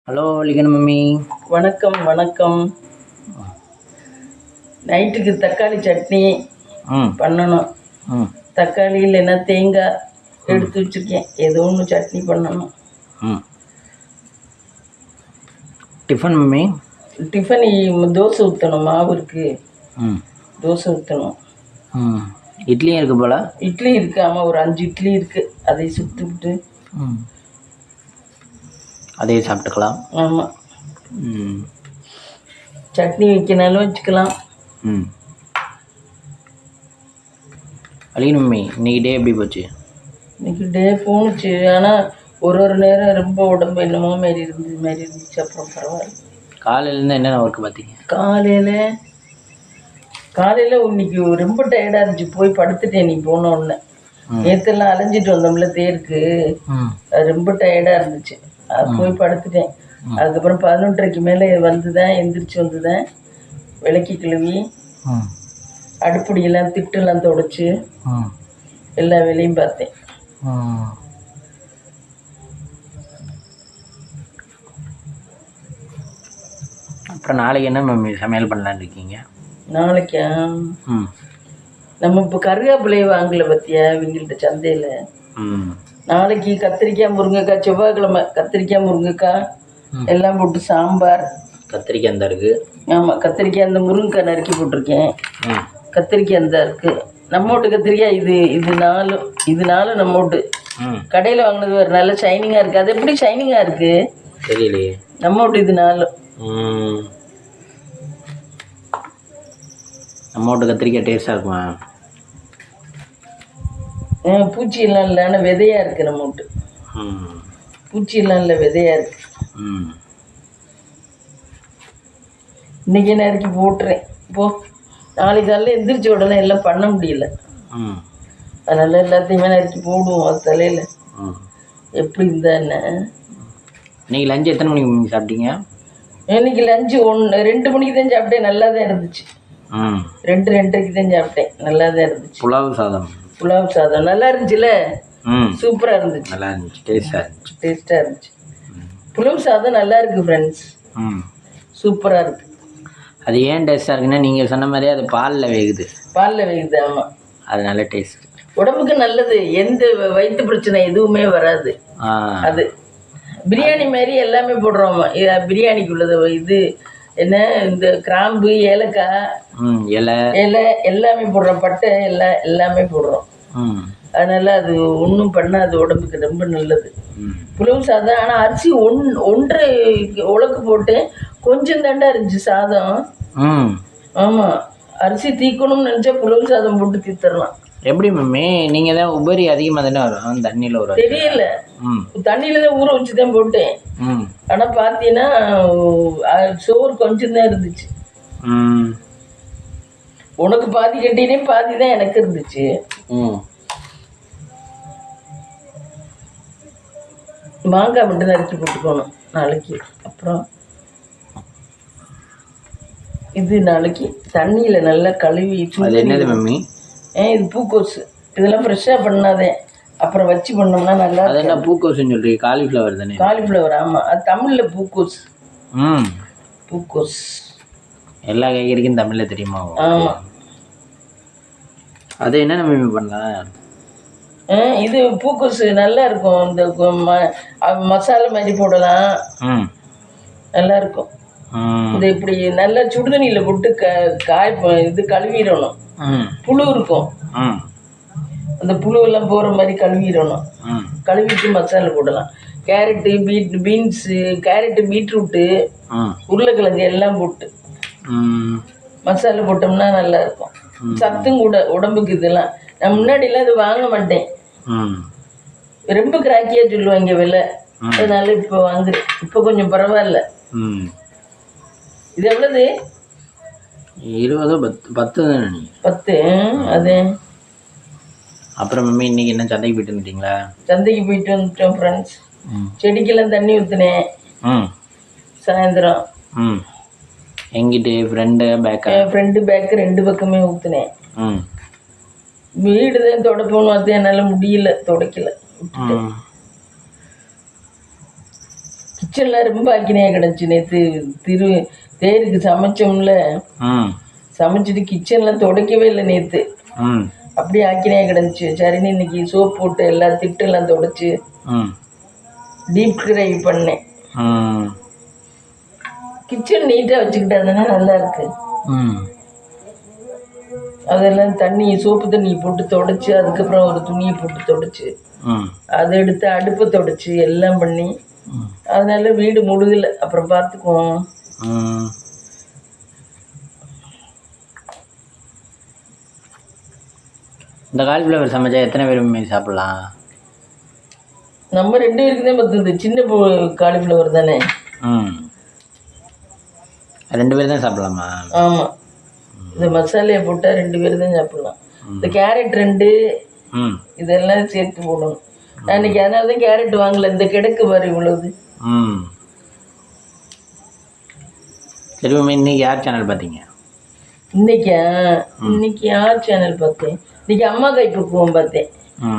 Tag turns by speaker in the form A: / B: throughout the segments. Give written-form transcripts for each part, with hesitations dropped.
A: Hello லிகன் mummy.
B: வணக்கம் வணக்கம். நைட்டுக்கு தக்காளி சட்னி பண்ணணும். தக்காளி இல்லைன்னா தேங்காய் எடுத்து வச்சுருக்கேன். ஏதோ ஒன்று சட்னி பண்ணணும்.
A: Tiffin mummy?
B: டிஃபன் தோசை ஊற்றணும். மாவு இருக்குது, தோசை ஊற்றணும்.
A: இட்லியும் இருக்குது போல்?
B: இட்லி இருக்குது. ஆமாம், ஒரு 5 இட்லி இருக்குது. அதை சுட்டுவிட்டு
A: அதையே சாப்பிட்டுக்கலாம்.
B: ஆமாம், சட்னி வைக்கனாலும் வச்சுக்கலாம்.
A: அலிகன் மம்மி, இன்றைக்கி டே எப்படி போச்சு?
B: இன்றைக்கி டே போணுச்சு. ஆனால் ஒரு நேரம் ரொம்ப உடம்பு என்னமோ மாரி இருந்துச்சு. அப்புறம் பரவாயில்ல.
A: காலையிலேருந்து என்னென்ன ஒர்க்கு பார்த்தீங்க?
B: காலையில் இன்னைக்கு ரொம்ப டயர்டாக இருந்துச்சு. போய் படுத்துட்டேன். நீ போன உடனே. நேற்றெல்லாம் அலைஞ்சிட்டு வந்தோம்ல தேருக்கு, அது ரொம்ப டயர்டாக இருந்துச்சு. அது போய் படுத்துட்டேன். அதுக்கப்புறம் 11:30க்கு மேலே எந்திரிச்சு வந்துதான் விளக்கி கழுவி அடுப்படியெல்லாம் திட்டெல்லாம் துடைச்சி எல்லா வேலையும் பார்த்தேன்.
A: அப்புறம் நாளைக்கு என்ன மம்மி சமையல் பண்ணலான்னு இருக்கீங்க?
B: நாளைக்கா, நம்ம இப்போ கருவேப்பிலையை வாங்கலை பற்றியா இவங்கள்ட்ட சந்தையில். நாளைக்கு கத்திரிக்காய் முருங்கைக்காய், செவ்வாய்க்கிழமை கத்திரிக்காய் முருங்கைக்காய் எல்லாம் போட்டு சாம்பார்.
A: கத்திரிக்காய் அந்த இருக்குது.
B: ஆமாம், கத்திரிக்காய் அந்த முருங்கைக்காய் நறுக்கி போட்டிருக்கேன். கத்திரிக்காய் அந்த இருக்குது. நம்ம வீட்டு கத்திரிக்காய் இது நாலும் நம்ம வீட்டு கடையில் வாங்கினது வேறு. நல்லா ஷைனிங்காக இருக்குது. அது எப்படி ஷைனிங்காக இருக்குது
A: தெரியலையே.
B: நம்ம வீட்டு இது நாலும்.
A: நம்ம வீட்டு கத்திரிக்காய் டேஸ்ட்டாக இருக்குமா?
B: பூச்சியெல்லாம் இல்லை, ஆனால் விதையாக இருக்குது. நம்ம வீட்டு பூச்சியெல்லாம் இல்லை, விதையாக இருக்குது. இன்றைக்கி நறுக்கி போட்டுறேன். நாளைக்கு காலையில் எந்திரிச்ச உடனே எல்லாம் பண்ண முடியல. அதனால் எல்லாத்தையுமே நறுக்கி போடுவோம் அது தலையில். எப்படி இருந்தா என்ன?
A: இன்றைக்கி லஞ்சு எத்தனை மணிக்கு சாப்பிட்டீங்க?
B: இன்னைக்கு லஞ்சு 2 மணிக்கு தான் சாப்பிட்டேன். நல்லா தான் இருந்துச்சு. 2:30க்கு தான் சாப்பிட்டேன். நல்லா தான் இருந்துச்சு. புலாவ் சாதம் நல்லா இருந்துச்சுல்ல? சூப்பராக இருந்துச்சு.
A: நல்லா இருந்துச்சு. டேஸ்ட்டாக இருந்துச்சு.
B: புலாவ் சாதம் நல்லா இருக்குது ஃப்ரெண்ட்ஸ். சூப்பராக இருக்குது.
A: அது ஏன் டேஸ்ட்டாக இருக்குன்னா, நீங்கள் சொன்ன மாதிரியே அது பாலில் வேகுது.
B: ஆமாம்.
A: அதனால டேஸ்ட்.
B: உடம்புக்கு நல்லது. எந்த வயிற்று பிரச்சனை எதுவுமே வராது. அது பிரியாணி மாதிரி எல்லாமே போடுறோம். பிரியாணிக்குள்ளது இது என்ன, இந்த கிராம்பு, ஏலக்காய், இலை எல்லாமே போடுறோம். பட்டை எல்லாமே போடுறோம். அதனால அது ஒன்றும் பண்ணாது. உடம்புக்கு ரொம்ப நல்லது. புலவு சாதம். ஆனால் அரிசி 1.5 உலக்கு போட்டு கொஞ்சம் தாண்டா இருந்துச்சு சாதம். ஆமாம், அரிசி தீக்கணும்னு நினச்சா புலவு சாதம் போட்டு தீர்த்தரலாம்.
A: எப்படி மம்மி? நீங்கள் தான் உபரி அதிகமாக தானே வரும் தண்ணியில்? ஒரு
B: தெரியல, தண்ணியில் தான் ஊற வச்சு தான் போட்டேன். ஆனால் பார்த்தீங்கன்னா சோறு கொஞ்சம் தான் இருந்துச்சு. உனக்கு பாதி கட்டினே, பாதி தான் எனக்கு இருந்துச்சு. மாங்காய் மட்டும் நறுக்கி போட்டுக்கணும் நாளைக்கு. அப்புறம் இது நாளைக்கு தண்ணியில் நல்லா கழுவி.
A: அது என்னது மம்மி?
B: இது பூக்கோசு. இதெல்லாம் ஃப்ரெஷ்ஷாக பண்ணாதே, அப்புறம் வச்சு பண்ணோம்னா நல்லா.
A: அது என்ன பூக்கோசுன்னு சொல்கிறீங்க? காலிஃப்ளவர் தானே?
B: காலிஃப்ளவர். ஆமாம், அது தமிழில் பூக்கோசு. பூக்கோஸ்.
A: எல்லா காய்கறிக்கும் தமிழில் தெரியுமா?
B: ஆமாம்.
A: அது என்ன நம்ம பண்ணலாம்?
B: இது பூக்கோசு நல்லா இருக்கும். இந்த மசாலா மாதிரி போடலாம். நல்லா இருக்கும். இது இப்படி நல்லா சுடுதண்ணியில் போட்டு இது கழுவிடணும். புழு இருக்கும், அந்த புழுவெல்லாம் போகிற மாதிரி கழுவிடணும். கழுவிட்டு மசாலா போடலாம். கேரட்டு, பீன்ஸு, பீட்ரூட்டு, உருளைக்கிழங்கு எல்லாம் போட்டு மசாலா போட்டோம்னா நல்லா இருக்கும். சத்தும் கூட உடம்புக்கு. இதெல்லாம் நான் முன்னாடிலாம் இது வாங்க மாட்டேன். ரொம்ப கிராக்கியாக சொல்லுவாங்க விலை. அதனால இப்போ வாங்குறேன். இப்போ கொஞ்சம் பரவாயில்ல. இது எவ்வளவு?
A: 20, 10.
B: அது.
A: அப்புறம் மம்மி இன்னைக்கு என்ன சந்தைக்கு போயிட்டு வந்துட்டீங்களா?
B: சந்தைக்கு போயிட்டு வந்துட்டோம் ஃப்ரெண்ட்ஸ். செடிக்கெல்லாம் தண்ணி ஊற்றுனேன் சாயந்தரம்.
A: எங்கிட்ட ஃப்ரெண்டு
B: பேக்கு 2 பக்கமே ஊற்றுனேன். வீடு தான் துடைப்போன்னு பார்த்து என்னால் முடியல, துடைக்கல. கிச்சன்லாம் ரொம்ப ஆக்கினையாக கிடச்சி. நேற்று தேருக்கு சமைச்சோம்ல, சமைச்சிட்டு கிச்சன்லாம் துடைக்கவே இல்லை நேற்று. அப்படியே ஆக்கினையாக கிடந்துச்சு. சரின்னு இன்னைக்கு சோப் போட்டு எல்லா திட்டெல்லாம் துடைச்சி டீப் ஃப்ரை பண்ணேன். கிச்சன் நீட்டாக வச்சுக்கிட்டதுன்னா நல்லா இருக்கு. அதெல்லாம் தண்ணி சோப்பு தண்ணி போட்டு துடைச்சி, அதுக்கப்புறம் ஒரு துணியை போட்டு துடைச்சி, அதை எடுத்து அடுப்பை துடைச்சி எல்லாம் பண்ணி, அதனால வீடு முழுகலை. அப்புறம் பார்த்துக்குவோம்.
A: இந்த காலிஃப்ளவர் சமைச்சா எத்தனை பேர் சாப்பிடலாம்?
B: நம்ம 2 பேருக்கு தான் பத்துது. சின்ன காலிஃப்ளவர் தானே.
A: 2 பேர் தான் சாப்பிடலாமா?
B: ஆமாம், இந்த மசாலையை போட்டால் 2 பேர் தான் சாப்பிடலாம். இந்த கேரட் 2 இதெல்லாம் சேர்த்து போடணும். நான் இன்னைக்கு அதனால தான் கேரட் வாங்கல. இந்த கிடக்கு பாரு இவ்வளவு.
A: சரி, இன்னைக்கு யார் சேனல் பார்த்தீங்க?
B: இன்னைக்கு யார் சேனல் பார்த்தேன்? இன்னைக்கு அம்மா கைப்பக்குவம் பார்த்தேன்.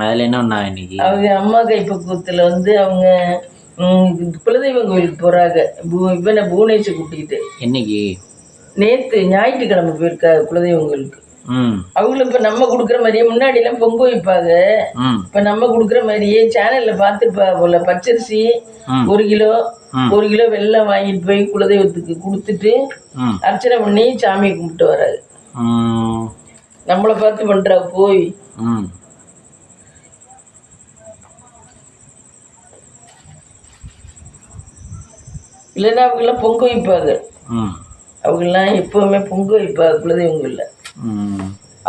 A: அதில் என்ன ஒன்றா இன்னைக்கு?
B: அவங்க அம்மா கைப்பக்குவத்தில் வந்து அவங்க குலதெய்வம் கோயிலுக்கு போகிறாங்க. இவனை புவனேஷை கூட்டிக்கிட்டு.
A: என்னைக்கு?
B: நேற்று ஞாயிற்றுக்கிழமை போயிருக்கா குலதெய்வம் கோயிலுக்கு. அவங்களும் இப்போ நம்ம கொடுக்குற மாதிரியே முன்னாடிலாம் பொங்க வைப்பாங்க. இப்போ நம்ம கொடுக்குற மாதிரியே சேனலில் பார்த்துருப்பா போல. பச்சரிசி 1 கிலோ 1 கிலோ வெல்லம் வாங்கிட்டு போய் குலதெய்வத்துக்கு கொடுத்துட்டு அர்ச்சனை பண்ணி சாமியை கும்பிட்டு வராது. நம்மளை பார்த்து பண்ணுறா போய். இல்லைன்னா அவங்கெல்லாம் பொங்க வைப்பாங்க. அவங்கெல்லாம் எப்போவுமே பொங்க வைப்பாங்க குலதெய்வங்களில்.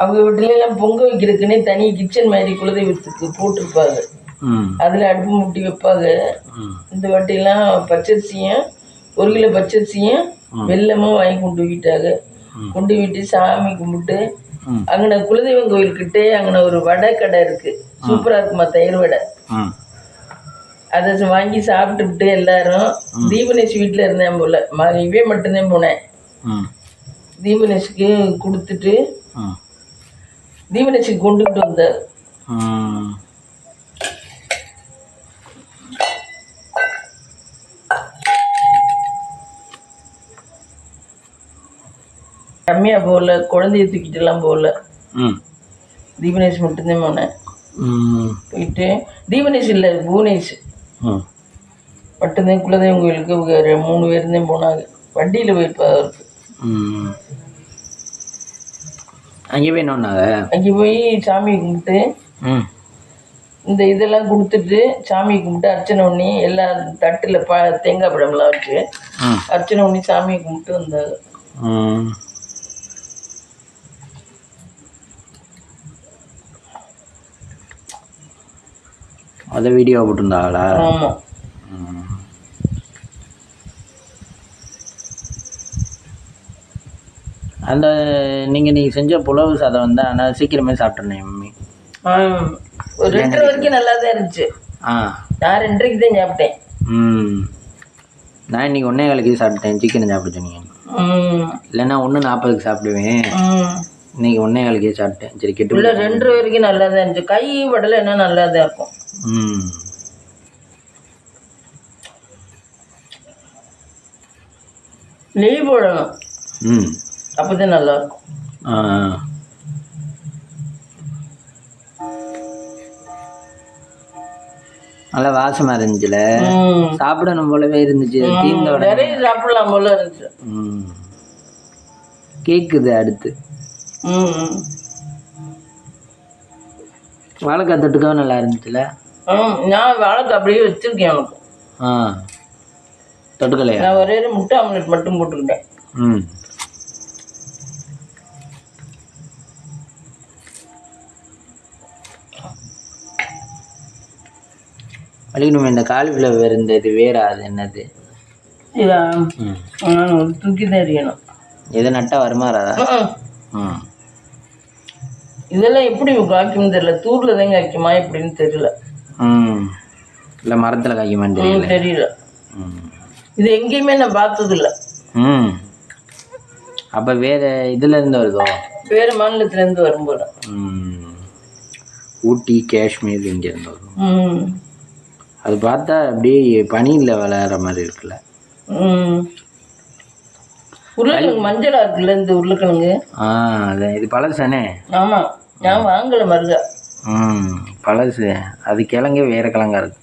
B: அவங்க வீட்டுலாம் பொங்க வைக்கிறதுக்குன்னே தனி கிச்சன் மாதிரி குலதெய்வத்துக்கு போட்டிருப்பாங்க. அதில் அடுப்பு முட்டி வைப்பாங்க. இந்த வாட்டிலாம் பச்சரிசியும் 1 கிலோ பச்சரிசியும் வெல்லமும் வாங்கி கொண்டு போயிட்டாங்க. கொண்டு போயிட்டு சாமி கும்பிட்டு அங்கே குலதெய்வம் கோயில்கிட்டே அங்கே ஒரு வடை கடை இருக்குது. சூப்பராக இருக்குமா, தயிர் வடை. அதை வாங்கி சாப்பிட்டுவிட்டு எல்லாரும் தீபனேஷ் வீட்டில் இருந்தேன் போல். இவே மட்டும்தான் போனேன். தீபனேஷுக்கு கொடுத்துட்டு தீபனேஷுக்கு கொண்டுகிட்டு வந்தார். ரம்யா போகல, குழந்தைய தூக்கிட்டுலாம் போகல. தீபனேஷ் மட்டும்தான் போனேன். போயிட்டு தீபனேஷ் இல்லை, புவனேஷ் மட்டும்தான் குலதெய்வம் கோயிலுக்கு 3 பேர் தான் போனாங்க. வண்டியில் போயிருப்பா அவருக்கு.
A: அங்கே போய் என்னன்னாங்க?
B: அங்கே போய் சாமி கும்பிட்டு இந்த இதெல்லாம் கொடுத்துட்டு சாமி கும்பிட்டு அர்ச்சனை பண்ணி எல்லாம் தட்டில் தேங்காய் பழம்லாம் வச்சு அர்ச்சனை பண்ணி சாமியை கும்பிட்டு வந்தாங்க.
A: அதை வீடியோ போட்டிருந்தாங்களா?
B: ஆமாம்.
A: அந்த நீங்கள் செஞ்ச புலவு சாதம் வந்து ஆனால் சீக்கிரமே சாப்பிட்றேன் மம்மி.
B: ஒரு 2:30 வரைக்கும் நல்லா தான் இருந்துச்சு. நான் 2:30க்கு தான் சாப்பிட்டேன்.
A: நான் இன்னைக்கு 1:15 சாப்பிட்டேன். சிக்கன் சாப்பிட சொன்னீங்க. இல்லைன்னா 1:40 சாப்பிடுவேன். இன்னைக்கு 1:15 சாப்பிட்டேன். சரி கெட்டு
B: இல்லை, 2:30 வரைக்கும் நல்லா தான் இருந்துச்சு. கை வடலை என்ன நல்லா தான் இருக்கும். நெய் போடணும், அப்போதான் நல்லா இருக்கும்.
A: நல்லா வாசமா இருந்துச்சுல, சாப்பிடணும் போலவே இருந்துச்சு.
B: நிறைய சாப்பிடலாம் போல இருந்துச்சு.
A: கேக்குது. அடுத்து வாழைக்காய் தொட்டுக்கவும் நல்லா இருந்துச்சுல.
B: நான் வாழைக்காய் அப்படியே வச்சிருக்கேன். எனக்கு
A: தொட்டுக்கலையா?
B: நான் ஒரே முட்டை ஆம்லெட் மட்டும் போட்டுக்கிட்டேன்.
A: வலிக்கணுமே. இந்த காலிஃப்ளவர் இந்த இது வேற, அது என்னது?
B: தூக்கி தான் எறியணும்.
A: எது நட்டா வருமாறாதா?
B: இதெல்லாம் எப்படி காய்க்கும்னு தெரியல. தூர்ல தான் காய்க்குமா எப்படின்னு தெரியல.
A: இல்லை மரத்தில் காய்க்குமான்னு
B: தெரியல. இது எங்கேயுமே நான் பார்த்தது இல்லை.
A: அப்போ வேற இதுல இருந்து வருதோ?
B: வேறு மாநிலத்திலேருந்து வரும் போல.
A: ஊட்டி, காஷ்மீர் இங்கேருந்து வரும். அது பார்த்தா அப்படியே பனியில் விளையாடுற மாதிரி இருக்குல்ல.
B: உருளைக்கிழங்கு மஞ்சளாக இருக்குல்ல இந்த உருளைக்கிழங்கு.
A: அதான் இது பழசானே.
B: ஆமாம், நான் வாங்கலை மருகா.
A: பழசு. அது கிழங்கே வேறு கிழங்கா இருக்கு.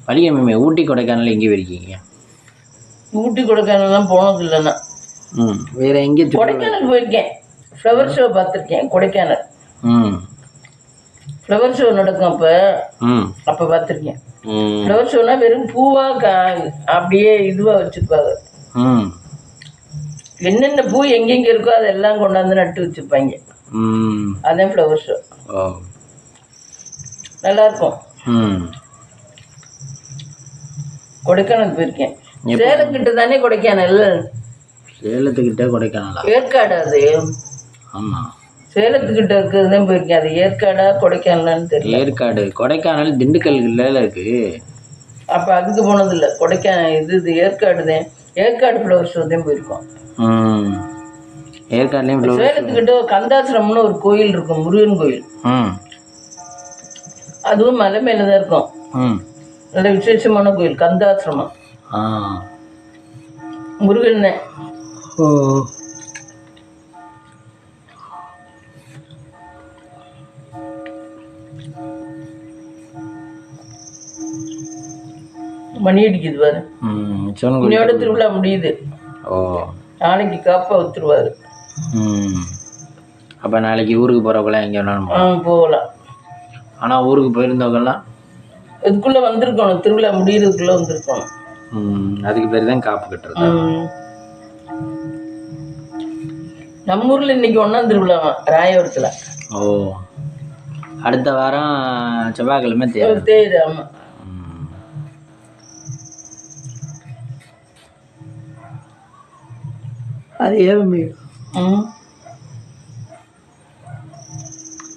A: வலியம்மே ஊட்டி கொடைக்கானல் எங்கே போயிருக்கீங்க?
B: ஊட்டி கொடைக்கானல்லாம் போனது இல்லைண்ணா.
A: வேறு எங்கே?
B: கொடைக்கானல் போயிருக்கேன், ஃப்ளவர் ஷோ பார்த்துருக்கேன். கொடைக்கானல் ஃப்ளவர் ஷோ நடக்கும். அப்போ பார்த்துருக்கேன். ஃப்ளவர் ஷோனா வெறும் பூவாக அப்படியே இதுவாக வச்சுருப்பாங்க. என்னென்ன பூ எங்கெங்கே இருக்கோ அதெல்லாம் கொண்டாந்து நட்டு வச்சுருப்பாங்க. அதான் ஃப்ளவர் ஷோ. நல்லாயிருக்கும். கொடைக்கானல் போயிருக்கேன். சேலத்துக்கிட்ட தானே கொடைக்கானல்?
A: சேலத்துக்கிட்ட கொடைக்கானல்
B: ஏற்காடு. அது
A: ஆமாம், சேலத்துக்கிட்ட
B: இருக்கிறது தான் போயிருக்கேன். அது ஏற்காடா கொடைக்கானல்னு தெரியல.
A: ஏற்காடு கொடைக்கானல் திண்டுக்கல்ல இருக்குது.
B: அப்போ அதுக்கு போனதில்லை. கொடைக்கானல் இது ஏற்காடு தான். ஏற்காடு ஃப்ளவர் ஷோ தான் போயிருக்கோம்.
A: ஏற்காடுலேயும்
B: சேலத்துக்கிட்ட கந்தாசிரம்னு ஒரு கோயில் இருக்கும், முருகன் கோயில். அதுவும் மலை மேலே தான் இருக்கும். நல்ல விசேஷமான கோயில் கந்தாசிரமம். முருகன். மணி அடிக்குது பாரு. இன்னையோட திருவிழா முடியுது. நாளைக்கு காப்பா ஊத்துருவாரு.
A: அப்போ நாளைக்கு ஊருக்கு போகிறவங்களாம் எங்கே வேணாலும்
B: போகலாம்.
A: ஆனால் ஊருக்கு போயிருந்தவங்கலாம்
B: இதுக்குள்ளே வந்திருக்கணும், திருவிழா முடியறதுக்குள்ளே வந்திருக்கணும்.
A: அதுக்கு பேர் தான் காப்பு கட்டுறது.
B: நம்ம ஊரில் இன்னைக்கு 1ஆம் திருவிழாவா ராயபுரத்தில்.
A: அடுத்த வாரம் செவ்வாய்க்கிழமை
B: தேர். ஆமாம்.
A: அது ஏன்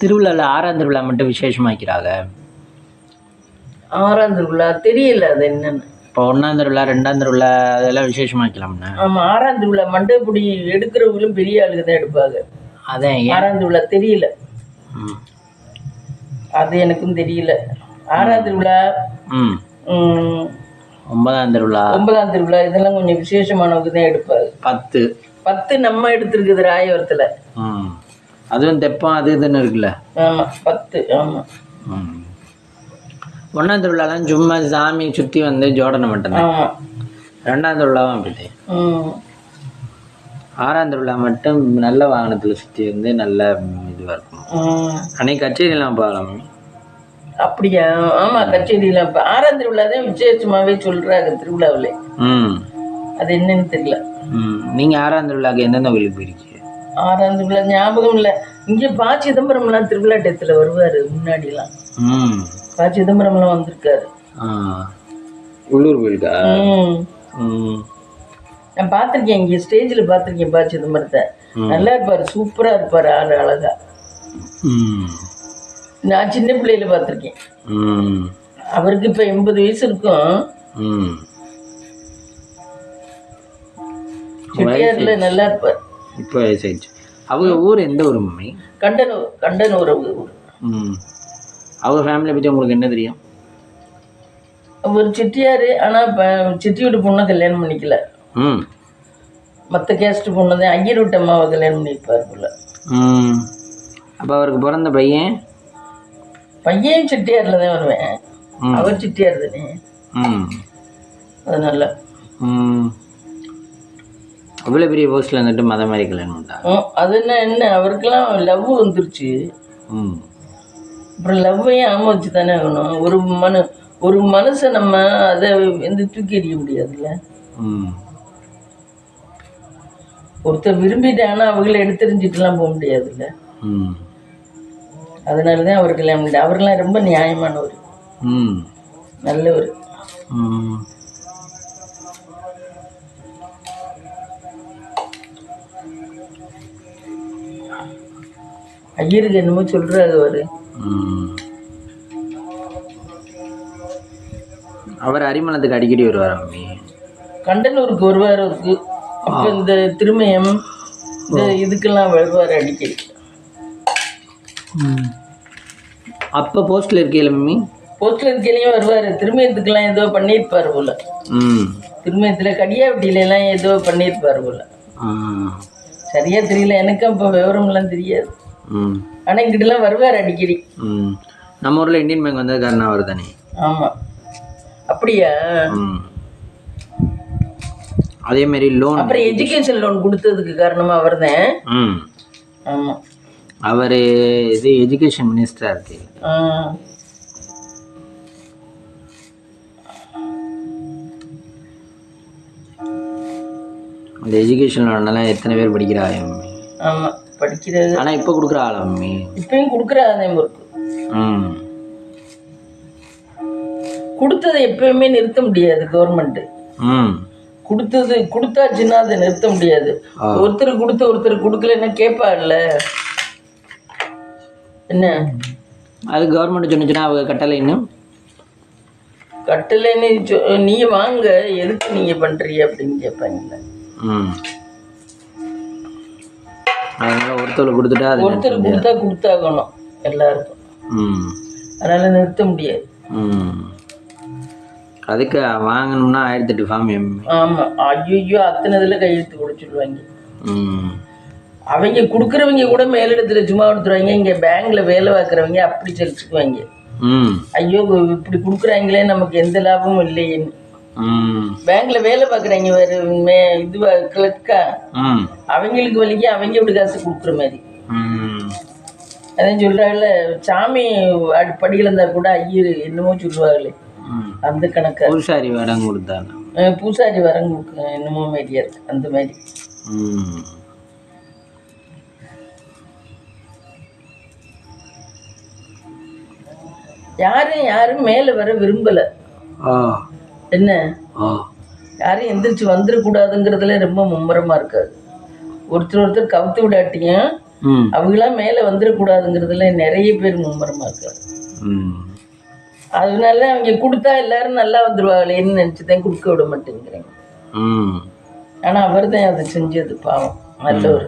A: திருவிழாவில் 6ஆம் திருவிழா மட்டும் விசேஷமாக்கிறாங்க.
B: 6ஆம் திருவிழா தெரியல அது என்னன்னு.
A: இப்போ 1ஆம் திருவிழா 2ஆம் திருவிழா அதெல்லாம் விசேஷமாக்கலாம்ண்ணா.
B: ஆமாம், 6ஆம் திருவிழா மண்டபடி எடுக்கிறவங்களும் பெரிய ஆளுக்கு தான் எடுப்பாங்க.
A: அதான்
B: 6ஆம் திருவிழா தெரியல. அது எனக்கும் தெரியல. 6ஆம் திருவிழா
A: 9ஆம் திருவிழா
B: 9ஆம் திருவிழா இதெல்லாம் கொஞ்சம் விசேஷமானவங்க தான் எடுப்பாங்க. 10 நம்ம எடுத்துருக்குது ராயபுரத்தில்.
A: அதுவும் தெப்பம் அது இதுன்னு இருக்குல்ல.
B: ஆமாம் 10. ஆமாம்.
A: 1ஆம் திருவிழாலாம் சும்மா சாமி சுற்றி வந்து ஜோடனை மட்டும்தான்.
B: ஆமாம்.
A: 2ஆம் திருவிழாவும் அப்படி. 6ஆம் திருவிழா மட்டும் நல்ல வாகனத்தில் சுற்றி வந்து நல்ல இதுவாக இருக்கும். அன்னைக்கு கச்சேரிலாம் போகலாம்.
B: அப்படியா? ஆமாம், கச்சேரிலாம் இப்போ 6ஆம் திருவிழா தான் விசேஷமாகவே சொல்கிறாங்க திருவிழாவில். அது என்னன்னு தெரியல.
A: நீங்கள் 6ஆம் திருவிழாக்கு எந்தெந்த கோயிலுக்கு போயிருக்கீங்க?
B: 6ஆம் திருவிழா ஞாபகம் இல்லை. இங்கே பா சிதம்பரம்லாம் திருவிழா டயத்தில் வருவார். முன்னாடிலாம் பா சிதம்பரம்லாம் வந்திருக்காரு.
A: உள்ளூர் கோயிலுக்கா?
B: நான் பார்த்துருக்கேன், இங்கே ஸ்டேஜில் பார்த்துருக்கேன் பா சிதம்பரத்தை. நல்லா இருப்பார், சூப்பராக இருப்பார், ஆள் அழகா. நான் சின்ன பிள்ளையில பார்த்துருக்கேன். அவருக்கு இப்போ 80 வயசு இருக்கும். செட்டியார்ல நல்லா இருப்பார்.
A: இப்போ வயசாயிடுச்சு. அவங்க ஊர் எந்த ஊர் மம்மி?
B: கண்டனூர் அவங்க ஊர்.
A: அவங்க ஃபேமிலியை பற்றி உங்களுக்கு என்ன தெரியும்?
B: ஒரு செட்டியார். ஆனால் இப்போ சித்தியோட பொண்ணை கல்யாணம் பண்ணிக்கல. மற்ற கேஸ்ட் பொண்ணு தான் ஐயர் விட்ட அம்மாவை கல்யாணம் பண்ணியிருப்பார் போல.
A: அப்போ அவருக்கு பிறந்த பையன்
B: செட்டியாரில் தான் வருவேன். அவர் செட்டியார் தானே. அதனால
A: அவ்வளோ பெரிய போஸ்டில் இருந்துட்டு மத மாதிரி கல்யாணம் பண்ணிட்டாங்க.
B: அது என்ன அவருக்கெல்லாம் லவ் வந்துருச்சு. அப்புறம் லவ்வையும் ஆம வச்சு தானே ஆகணும். ஒரு மனசை நம்ம அதை வந்து தூக்கி எறிய முடியாதுல்ல. ஒருத்தர் விரும்பிட்டாங்கன்னா அவங்கள எடுத்தெறிஞ்சிட்டுலாம் போக முடியாதுல்ல. அதனால தான் அவர் கல்யாணம் பண்ணிட்டு. அவரெல்லாம் ரொம்ப நியாயமானவர், நல்லவர். ஐயருக்கு என்னமோ சொல்றாரு அவரு.
A: அவர் அரிமளத்துக்கு அடிக்கடி வருவார்.
B: கண்டனூருக்கு வருவார். அவருக்கு அப்போ இந்த திருமயம் இந்த இதுக்கெல்லாம் வருவார் அடிக்கடி.
A: அப்போ போஸ்டில் இருக்கீங்களா மம்மி?
B: போஸ்ட்ல இருக்கையிலையும் வருவார். திருமயத்துக்கெல்லாம் ஏதோ பண்ணியிருப்பார் போல. திருமயத்தில் கடியாவட்டியிலாம் ஏதோ பண்ணியிருப்பார் போல. சரியா தெரியல, எனக்கும் இப்போ விவரம்லாம் தெரியாது. ஆனால் இங்கிட்டலாம் வருவார் அடிக்கடி.
A: நம்ம ஊரில் இந்தியன் பேங்க் வந்தது காரணம் அவர் தானே?
B: ஆமாம். அப்படியா?
A: அதே மாதிரி லோன்,
B: அப்புறம் எஜுகேஷன் லோன் கொடுத்ததுக்கு காரணமாக அவர் தான். ஆமாம்,
A: அவர் இது எஜுகேஷன் மினிஸ்டராக இருக்கு. அந்த எஜுகேஷன் லோனால எத்தனை பேர் படிக்கிறாங்க?
B: ஆமாம், படிக்கிறது.
A: ஆனால் இப்போ கொடுக்குற ஆளா மம்மி?
B: இப்பயும் கொடுக்குறாங்க. கொடுத்ததை எப்பயுமே நிறுத்த முடியாது கவர்மெண்ட். கொடுத்தாச்சுன்னா அதை நிறுத்த முடியாது. ஒருத்தர் கொடுத்து ஒருத்தர் கொடுக்கலன்னா கேட்பாள்ல என்ன?
A: அது கவர்மெண்ட் சொன்னிச்சுன்னா அவங்க கட்டளைன்னு
B: நீ வாங்க, எதுக்கு நீங்க பண்றீங்க அப்படின்னு கேட்பாங்கல்ல.
A: அதனால ஒருத்தர்
B: கொடுத்தா கொடுத்தாகணும் எல்லாருக்கும். அதனால நிறுத்த முடியாது.
A: அதுக்கு வாங்கணும்னா 1008 ஃபார்ம்.
B: ஆமாம். ஐயோ, அத்தனை இதில் கையெழுத்து கொடுத்துடுவாங்க. அவங்க கொடுக்குறவங்க கூட மேலிடத்துல சும்மா கொடுத்துருவாங்க. இங்கே பேங்க்ல வேலை பார்க்குறவங்க அப்படி செலுத்துக்குவாங்க. ஐயோ, இப்படி கொடுக்குறாங்களே, நமக்கு எந்த லாபமும் இல்லையேன்னு. பேங்க்ல வேலை பார்க்குறாங்க வேறு இதுவா கிளர்க்கா, அவங்களுக்கு வலிக்க அவங்க இப்படி காசு கொடுக்குற மாதிரி. அதான் சொல்றாங்கல்ல, சாமி படியில் இருந்தா கூட ஐயர் என்னமோ சொல்லுவாங்களே, அந்த கணக்கா.
A: பூசாரி வரம் கொடுத்தாங்க.
B: பூசாரி வரம் கொடுக்க என்னமோ மாதிரியா இருக்கு, அந்த மாதிரி. யாரும் மேல வர விரும்பல. என்ன, யாரும் எந்திரிச்சு வந்துடக்கூடாதுங்கிறதுல ரொம்ப மும்முரமா இருக்காது. ஒருத்தர் கவுத்து விடாட்டியும் அவங்களாம் மேல வந்துடக்கூடாதுங்கிறதுல நிறைய பேர் மும்முரமா இருக்காது. அதனால அவங்க கொடுத்தா எல்லாரும் நல்லா வந்துருவாங்களேன்னு நினைச்சுதான் கொடுக்க விட மாட்டேங்கிறேன். ஆனா அவர் தான் அதை செஞ்சது, பாவம் நல்லவர்.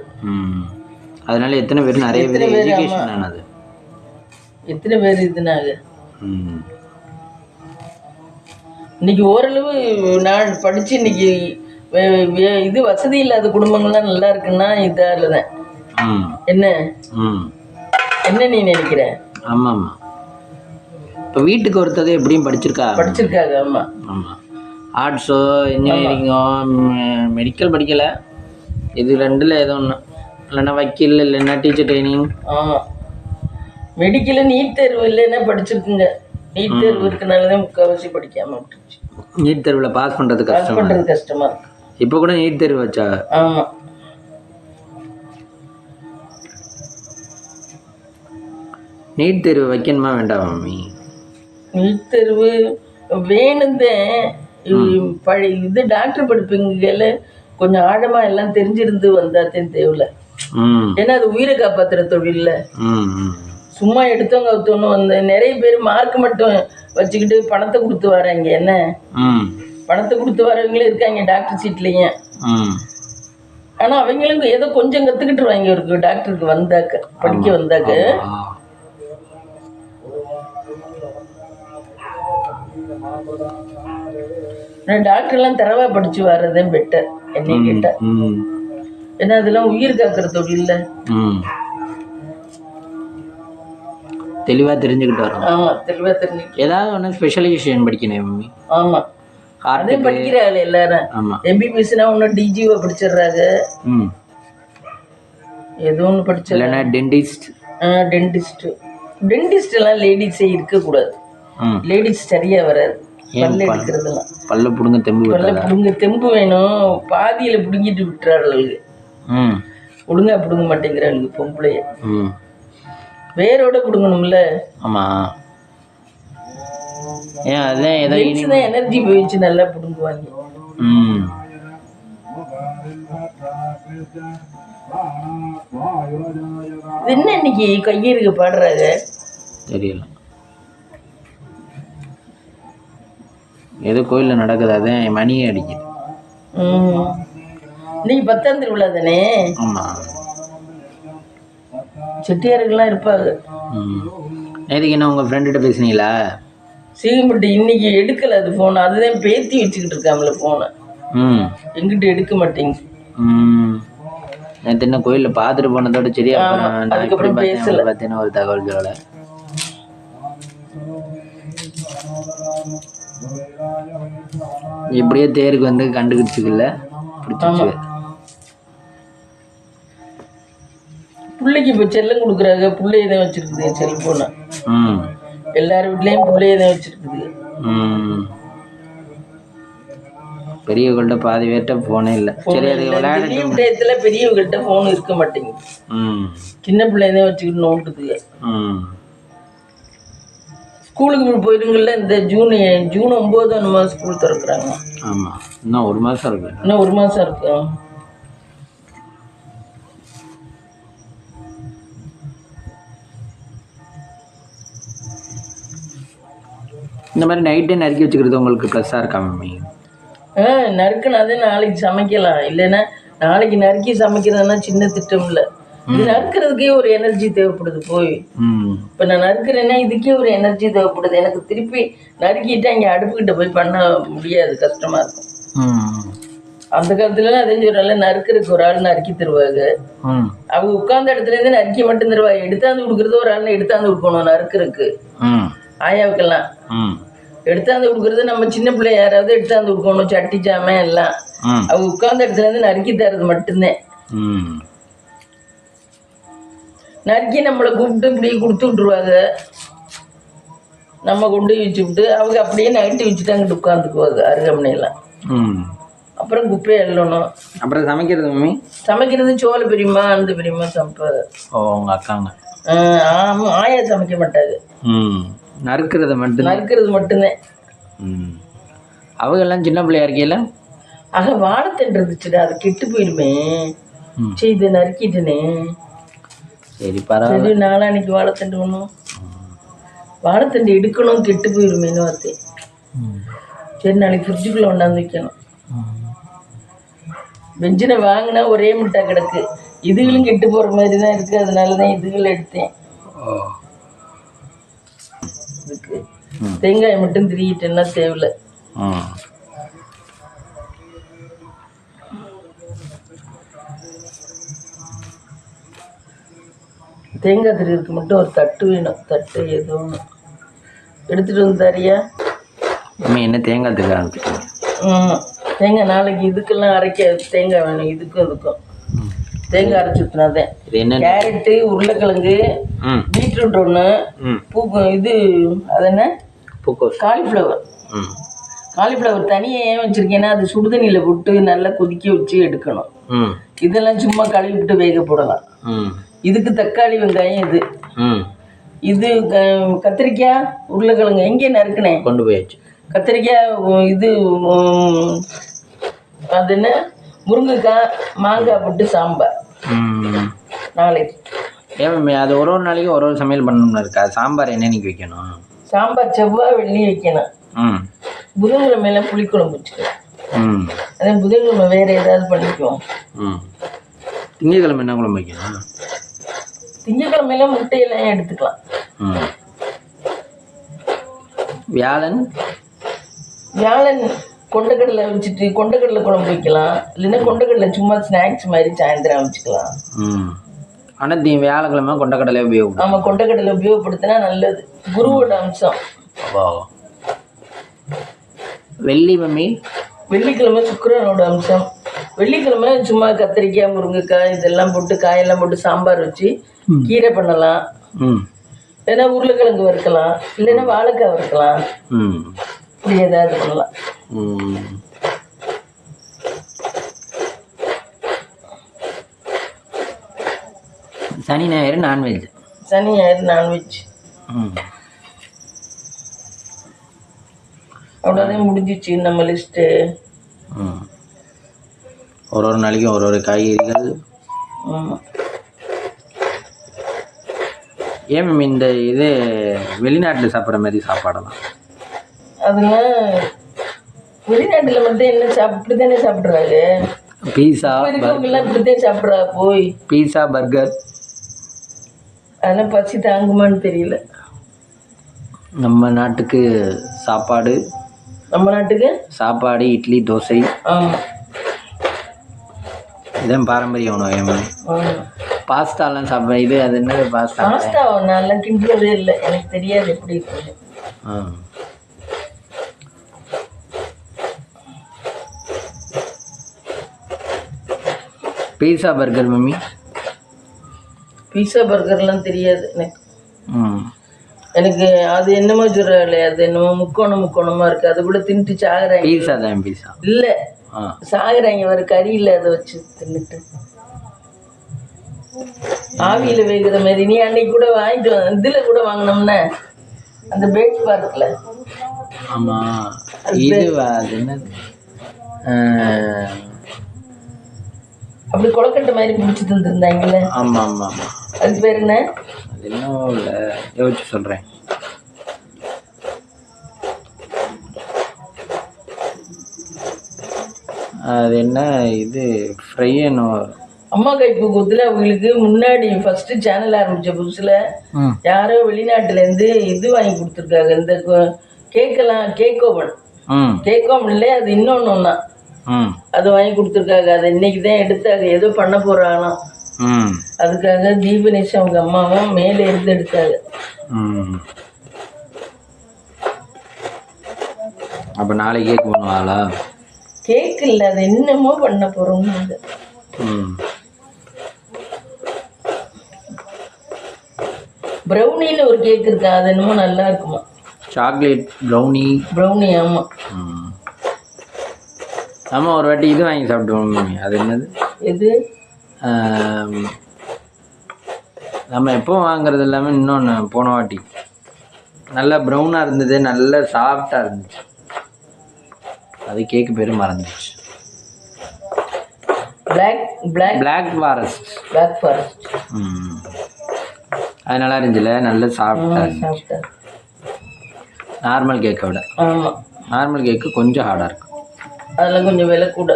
A: அதனால எத்தனை பேர் நிறைய பேர் எஜுகேஷன் ஆனது,
B: எத்தனை பேர் இதுனாங்க. இன்னைக்கு ஓரளவு நான் படிச்சு இன்னைக்கு இது வசதி இல்லாத குடும்பங்கள்லாம் நல்லா இருக்குன்னா இதாலதான். என்ன என்ன நீ நினைக்கிற?
A: ஆமா ஆமா, இப்போ வீட்டுக்கு ஒருத்தது எப்படியும்
B: படிச்சிருக்காங்க. ஆமாம்
A: ஆமாம், ஆர்ட்ஸோ இன்ஜினியரிங்கோ மெடிக்கல் படிக்கலை, இது ரெண்டில் ஏதோ ஒன்று, இல்லைன்னா வக்கீல் இல்லைன்னா டீச்சர் ட்ரைனிங்.
B: ஆமாம், மெடிக்கல் நீட் தேர்வு இல்லைன்னா படிச்சிருக்குங்க. நீட் தேர்வு இருக்கனால தான் முக்கால்வாசி படிக்காமல் விட்டுருச்சு.
A: நீட் தேர்வில் பாஸ் பண்ணுறது
B: கஷ்டமாக இருக்கு.
A: இப்போ கூட நீட் தேர்வு வச்சா?
B: ஆமாம்,
A: நீட் தேர்வு வைக்கணுமா வேண்டாம் மம்மி?
B: நீட் தேர்வு வேணுந்தேன். இது டாக்டர் படிப்புங்கள கொஞ்சம் ஆழமாக எல்லாம் தெரிஞ்சிருந்து வந்தாத்தையும் தேவையில்ல. ஏன்னா அது உயிரை காப்பாற்றுற தொழில்ல. சும்மா எடுத்தவங்க ஒருத்தவங்க வந்து நிறைய பேர் மார்க் மட்டும் வச்சுக்கிட்டு பணத்தை கொடுத்து வராங்க. என்ன, பணத்தை கொடுத்து வரவங்களும் இருக்காங்க டாக்டர் சீட்லேயும். ஆனால் அவங்களும் ஏதோ கொஞ்சம் கற்றுக்கிட்டுருவாங்க இருக்கு டாக்டருக்கு வந்தாக்க, படிக்க வந்தாக்க. டாக்டர்லாம் தரவா படிச்சு வர்றதே பெட்டர் என்னை கேட்ட. ஏன்னா அதெல்லாம் உயிர் காக்கிற தொழில்ல
A: தெளிவா தெரிஞ்சுக்கிட்டு வரோம்.
B: ஆமா, தெளிவா தெரிஞ்சுக்கிட்டு
A: ஏதாவது ஒன்று ஸ்பெஷலைசேஷன் படிக்கணும் மம்மி.
B: ஆமா, அதே படிக்கிறாள் எல்லாரும்.
A: ஆமா,
B: எம்பிபிஎஸ்னா ஒன்று டிஜிஓ படிச்சிடுறாங்க, ஏதோ ஒன்று படிச்சு.
A: இல்லைன்னா டென்டிஸ்ட்.
B: டென்டிஸ்ட் எல்லாம் லேடிஸே இருக்கக்கூடாது. லேடிஸ் சரியா வராது. பல்ல எடுக்கிறதுலாம்
A: பல்ல புடுங்க
B: தெம்பு வேணும். பாதியில புடுங்கிட்டு விட்டுறாளுங்க, ஒழுங்கா புடுங்க மாட்டேங்கிறாளுங்க பொம்பளைய. வேரோட புடுங்கணும்ல.
A: ஆமா, ஏன் அதான் ஏதாவது
B: எனர்ஜி போயிடுச்சு, நல்லா புடுங்குவாங்க. என்ன இன்னைக்கு கையிருக்கு பாடுறாங்க
A: தெரியல, ஏதோ கோயிலில் நடக்குது, அதான் மணியே அடிக்குது.
B: இன்னைக்கு 10ஆம் திருவிழா தானே?
A: ஆமாம்,
B: செட்டியாருக்கெல்லாம் இருப்பாங்க.
A: நேற்றுக்கு என்ன உங்கள் ஃப்ரெண்டுகிட்ட பேசுனீங்களா?
B: சீகம்பட்டி இன்னைக்கு எடுக்கல அது ஃபோன். அதுதான் பேத்தி வச்சுக்கிட்டு இருக்காமல ஃபோனை. எங்கிட்ட எடுக்க மாட்டேங்குது.
A: நேற்று என்ன கோயிலில் பார்த்துட்டு போனதோட சரி.
B: அதுக்கப்புறம் பேசல.
A: பார்த்தீங்கன்னா ஒரு தகவல் சொல்லலை. இப்படியே தேருக்கு வந்து கண்டுக்கிடுச்சுக்கல பிடிச்சிச்சு.
B: பிள்ளைக்கு இப்போ செல்லம் கொடுக்குறாங்க. பிள்ளைய தான் வச்சிருக்குது செல்போனை. எல்லார் வீட்லேயும் பிள்ளைய தான் வச்சிருக்குது.
A: பெரியவங்கள்ட்ட பாதி பேர்ட்ட ஃபோனே இல்லை. சரி, அது
B: லீவ் டயத்தில் பெரியவங்கள்ட்ட ஃபோன் இருக்க மாட்டேங்குது. சின்ன பிள்ளைய தான் வச்சுக்கிட்டு நோண்டுதுங்க. ஸ்கூலுக்கு போயிடுங்கள்ல. இந்த ஜூன் 9 அந்த மாதிரி ஸ்கூல் திறக்கிறாங்க.
A: ஆமாம், இன்னும் 1 மாதம் இருக்கு.
B: இன்னும் 1 மாதம் இருக்கு.
A: இந்த மாதிரி நைட்டே நறுக்கி வச்சுக்கிறது உங்களுக்கு ப்ளஸ்ஸாக இருக்கா மம்மி?
B: நறுக்குனாதே நாளைக்கு சமைக்கலாம். இல்லைன்னா நாளைக்கு நறுக்கி சமைக்கிறதுனா சின்ன திட்டம் இல்லை. இது நறுக்கிறதுக்கே ஒரு எனர்ஜி தேவைப்படுது. போய் இப்போ நான் நறுக்கிறேன்னா இதுக்கே ஒரு எனர்ஜி தேவைப்படுது. எனக்கு திருப்பி நறுக்கிட்டு அங்கே அடுப்புக்கிட்ட போய் பண்ண முடியாது, கஷ்டமாக இருக்கும். அந்த காலத்துலலாம் அதே சொல்கிறால நறுக்கிறதுக்கு ஒரு ஆள் நறுக்கி தருவாங்க. அவங்க உட்கார்ந்த இடத்துலேருந்து நறுக்கி மட்டும் தருவாங்க. எடுத்தாந்து கொடுக்குறது ஒரு ஆள் எடுத்தாந்து கொடுக்கணும் நறுக்கிறதுக்கு. ஆயாவுக்கெல்லாம் எடுத்தாந்து கொடுக்குறது நம்ம சின்ன பிள்ளை யாராவது எடுத்தாந்து கொடுக்கணும். சட்டி ஜாமான் எல்லாம் அவங்க உட்கார்ந்த இடத்துல இருந்து நறுக்கி தர்றது மட்டும்தான். நறுக்கி நம்மளை கூப்பிட்டு இப்படி கொடுத்து விட்ருவாங்க. நம்ம கொண்டு போய் வச்சு விட்டு அவங்க அப்படியே நைட்டு வச்சுட்டு அங்கிட்டு உட்காந்துக்குவாங்க அருகமனையெல்லாம். அப்புறம் குப்பையை எல்லணும்.
A: அப்புறம் சமைக்கிறது மம்மி?
B: சமைக்கிறது சோள பெரியம்மா அந்த பெரியம்மா சமைப்பாங்க.
A: உங்கள் அக்காங்க?
B: ஆமாம், ஆயா சமைக்க மாட்டாங்க.
A: நறுக்கிறது
B: மட்டும்தான்.
A: அவங்க எல்லாம் சின்ன பிள்ளையா இருக்கையில
B: வாழைத்தண்டு இருந்துச்சுடா, அது கெட்டு போயிடுமே. சரி, இதை நறுக்கிட்டேனே.
A: சரி, பரவாயில்ல.
B: நாளான்னைக்கு வாழைத்தண்டு ஒன்றும் வாழைத்தண்டு எடுக்கணும், கெட்டு போயிடுமேன்னு பார்த்தேன். சரி, நாளைக்கு ஃப்ரிட்ஜுக்குள்ளே கொண்டாந்து வைக்கணும். பெஞ்சினை வாங்கினா ஒரே மிட்டாய் கிடக்கு. இதுகளும் கெட்டு போகிற மாதிரி தான் இருக்குது. அதனால தான் இதுகளை எடுத்தேன். இதுக்கு தேங்காய் மட்டும் திரிக்கிட்டேன்னா தேவையில்லை. தேங்காய் திரிக்கு மட்டும் ஒரு தட்டு வேணும். தட்டு ஏதோ ஒன்று எடுத்துகிட்டு வந்து தரியா?
A: என்ன தேங்காய் திரி ஆரம்பிச்சிட்டீங்க?
B: தேங்காய் நாளைக்கு இதுக்கெல்லாம் அரைக்க தேங்காய் வேணும். இதுக்கும் தேங்காய் அரைச்சி ஊற்றினாதேன். கேரட்டு, உருளைக்கிழங்கு, பீட்ரூட் ஒன்று, இது அது என்ன காலிஃப்ளவர். காலிஃப்ளவர் தனியாக ஏன் வச்சுருக்கேன்னா அது சுடுதண்ணியில் போட்டு நல்லா கொதிக்க வச்சு எடுக்கணும். இதெல்லாம் சும்மா கழுவி விட்டு வேக போடலாம். இதுக்கு தக்காளி, வெங்காயம், இது கத்திரிக்காய், உருளைக்கிழங்கு எங்கே நறுக்குனேன்
A: கொண்டு போயாச்சு.
B: கத்திரிக்காய், இது அது என்ன முருங்கைக்காய், மாங்காய் போட்டு சாம்பார் நாளைக்கு.
A: ஏன் அது ஒரு நாளைக்கு ஒரு சமையல் பண்ணணும்னு இருக்கா? சாம்பார் என்னன்னைக்கு வைக்கணும்?
B: சாம்பார் செவ்வாய் வெள்ளி வைக்கணும். புதன்கிழமையெல்லாம் புளிக்குழம்பு வச்சுக்கணும். அதே புதன்கிழமை வேறு ஏதாவது பண்ணிக்குவோம்.
A: திங்கக்கிழமை என்ன குழம்பு வைக்கணும்?
B: திங்கக்கிழமையெல்லாம் முட்டையெல்லாம் எடுத்துக்கலாம்.
A: வியாழன்
B: கொண்டக்கடலை வச்சுட்டு கொண்டக்கடலை குழம்பு வைக்கலாம். இல்லைன்னா கொண்டக்கடலை சும்மா ஸ்நாக்ஸ் மாதிரி சாயந்தரம் வச்சுக்கலாம்.
A: ஆனால் வியாழக்கிழமை கொண்டக்கடலை உபயோகம்.
B: ஆமாம், கொண்டக்கடலை உபயோகப்படுத்தினா நல்லது. குருவோட அம்சம்.
A: வெள்ளி மம்மி?
B: வெள்ளிக்கிழமை சுக்கிரனோட அம்சம். வெள்ளிக்கிழமை சும்மா கத்திரிக்காய், முருங்கைக்காய் இதெல்லாம் போட்டு காயெல்லாம் போட்டு சாம்பார் வச்சு கீரை பண்ணலாம். இல்லைன்னா உருளைக்கிழங்கு வறுக்கலாம். இல்லைன்னா வாழைக்காய் வறுக்கலாம். இப்படி ஏதாவது பண்ணலாம்.
A: சனி ஞாயிறு நான்வெஜ்.
B: அவ்வளோதான் முடிஞ்சிச்சு நம்ம லிஸ்ட்டு.
A: ஒரு நாளைக்கும் ஒரு காய்கறிகள். ஏன் மேம் இந்த இது வெளிநாட்டில் சாப்பிட்ற மாதிரி சாப்பாடெல்லாம்?
B: அதெல்லாம் வெளிநாட்டில் மட்டும் என்ன இப்படி தானே சாப்பிட்றாங்க.
A: பீஸா
B: இப்படி தான் சாப்பிட்றா போய்.
A: பீஸா, பர்கர்
B: அதெல்லாம் பசி தாங்குமான்னு தெரியல.
A: நம்ம நாட்டுக்கு சாப்பாடு,
B: நம்ம நாட்டுக்கு
A: சாப்பாடு இட்லி தோசை
B: ஆமாம்.
A: இதான் பாரம்பரிய உணவு. பாஸ்தாலாம் சாப்பிட இது அது என்ன பாஸ்தா?
B: பாஸ்தா நல்லா கிண்டுறதே இல்லை, எனக்கு தெரியாது எப்படி இருக்குது.
A: Pizza burger mummy?
B: பீஸா பர்கர்லாம் தெரியாது எனக்கு. எனக்கு அது என்னமோ சொல்கிறாங்களே, அது என்னமோ முக்கோணமாக இருக்குது, அது கூட தின்ட்டு சாகுறாங்க.
A: பீஸா தான் பீஸா
B: இல்லை, சாகுறாங்க ஒரு கறியில் அதை வச்சு தின்னுட்டு ஆவியில் வேகிற மாதிரி. நீ அன்னைக்கு கூட வாங்கிட்டு இதில் கூட வாங்கினோம்னா அந்த பேக் பார்க்கில்.
A: ஆமாம், இது அது என்னது
B: அப்படி கொலக்கட்டை மாதிரி பிடிச்சி தந்துருந்தாங்கல்ல.
A: ஆமாம் ஆமாம் ஆமாம்,
B: அது பேர் என்ன?
A: அது இன்னும் இல்லை, யோசிச்சு சொல்கிறேன். அது என்ன இது ஃப்ரைன்னு
B: அம்மா கைப்பு கூத்துல அவங்களுக்கு முன்னாடி ஃபஸ்ட்டு சேனல் ஆரம்பித்த புதுசில் யாரோ வெளிநாட்டுலேருந்து இது வாங்கி கொடுத்துருக்காங்க, இந்த கேக்கெல்லாம் கேக் ஓவன்லே அது இன்னொன்று ஒன்றா அது வாங்கி கொடுத்துருக்காங்க. அதை இன்னைக்கு தான் எடுத்தாங்க, ஏதோ பண்ண போகிறாங்களாம். அதுக்காக தீபனேஷ் அவங்க அம்மாவும் மேலே இருந்து எடுத்தாங்க.
A: அப்போ நாளைக்கு கேக் பண்ணுவாங்களா?
B: கேக் இல்லை, அது என்னமோ பண்ண போகிறோம். ப்ரௌனின்னு ஒரு கேக் இருக்கா, அது என்னமோ நல்லா இருக்குமா?
A: Chocolate brownie.
B: ஆமாம்
A: ஆமாம், ஒரு வாட்டி இது வாங்கி சாப்பிடுவோம். அது என்னது?
B: எது?
A: நம்ம எப்போ வாங்குறது இல்லாமல் இன்னொன்று போன வாட்டி நல்லா ப்ரௌனாக இருந்தது, நல்லா சாஃப்டாக இருந்துச்சு. அது கேக்கு பேர் மறந்துச்சு. Black forest. அது நல்லா இருந்துச்சுல, நல்ல சாஃப்டாக. நார்மல் கேக்கை விட.
B: ஆமாம்,
A: நார்மல் கேக்கு கொஞ்சம் ஹார்டாக இருக்கும்,
B: அதெல்லாம் கொஞ்சம் விலை கூட.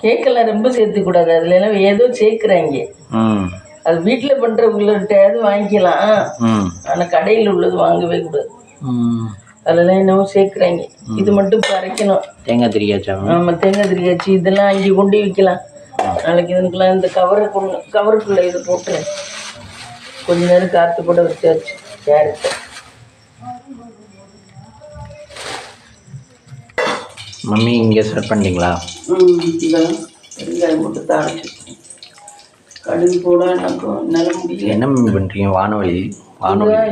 B: கேக்கெல்லாம் ரொம்ப சேர்த்துக்கூடாது, அதுல ஏதோ சேர்க்குறாங்க. அது வீட்டில் பண்ணுறவங்கள்ட்ட வாங்கிக்கலாம், ஆனால் கடையில் உள்ளது வாங்கவே கூடாது. அதெல்லாம் என்னவோ சேர்க்குறாங்க. இது மட்டும் இப்போ அரைக்கணும்.
A: தேங்காய் திரியாச்சா?
B: ஆமாம், தேங்காய் திரியாச்சு. இதெல்லாம் அங்கே கொண்டு வைக்கலாம். நாளைக்கு இதுக்கெல்லாம் இந்த கவருக்குள்ளே இது போட்டு கொஞ்ச நேரம் காற்று கூட வச்சாச்சு. கேரட்டு
A: மம்மி இங்கே ஸ்டார்ட் பண்ணிட்டீங்களா?
B: இதெல்லாம் வெங்காயம் போட்டு தாளிச்சு கடுகு போட எனக்கு நல்ல முடியல.
A: என்ன மம்மி பண்ணுறீங்க? வானொலி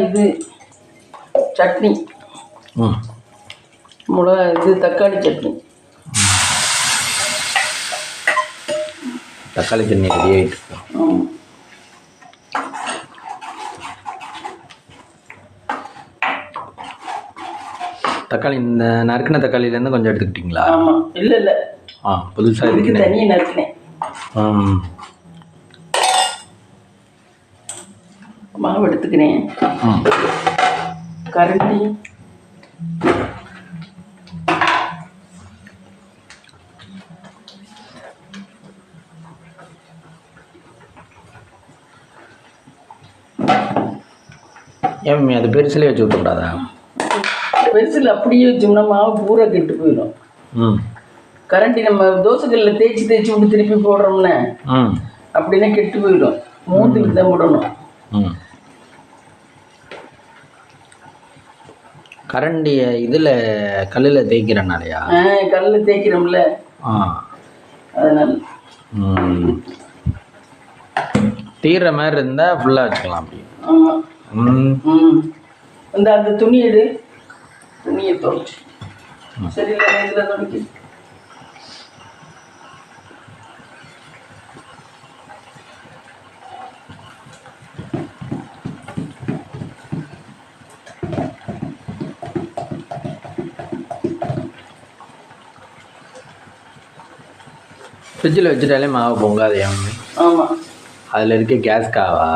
B: இது சட்னி, மிளகா இது தக்காளி சட்னி.
A: தக்காளி சட்னி ரெடி ஆகிட்டு. தக்காளி இந்த நறுக்கின தக்காளியிலேருந்து கொஞ்சம் எடுத்துக்கிட்டிங்களா?
B: ஆமாம், இல்லை
A: புதுசாக
B: இதுக்கு தனியாக நறுக்கினேன். மாவு எடுத்துக்கிறேன். கரண்டி
A: ஏன் அது பெருசுலேயே வச்சு ஊற்றக்கூடாதா?
B: பெருசில் அப்படியே வச்சோம்னா மாவு பூரா கெட்டு போயிடும். கரண்டி நம்ம தோசைக்கல்லில் தேய்ச்சி விட்டு திருப்பி போடுறோம்னா அப்படின்னா கெட்டு போயிடும். மூத்துக்கு தான் போடணும்.
A: கரண்டி இதில் கல்லில் தேய்க்கிறனாலையா?
B: கல்லில் தேய்க்கிறோம்ல, அதனால
A: தீர்ற மாதிரி இருந்தால் ஃபுல்லாக வச்சுக்கலாம். அப்படி.
B: ஆமாம். அந்த துணி எடு, துணியை துவைச்சு சரியில்லை இதில் துணிக்கு.
A: ஃப்ரிட்ஜில் வச்சுட்டாலே மாவு பொங்காது.
B: ஆமாம்,
A: அதில் இருக்க கேஸ்காவா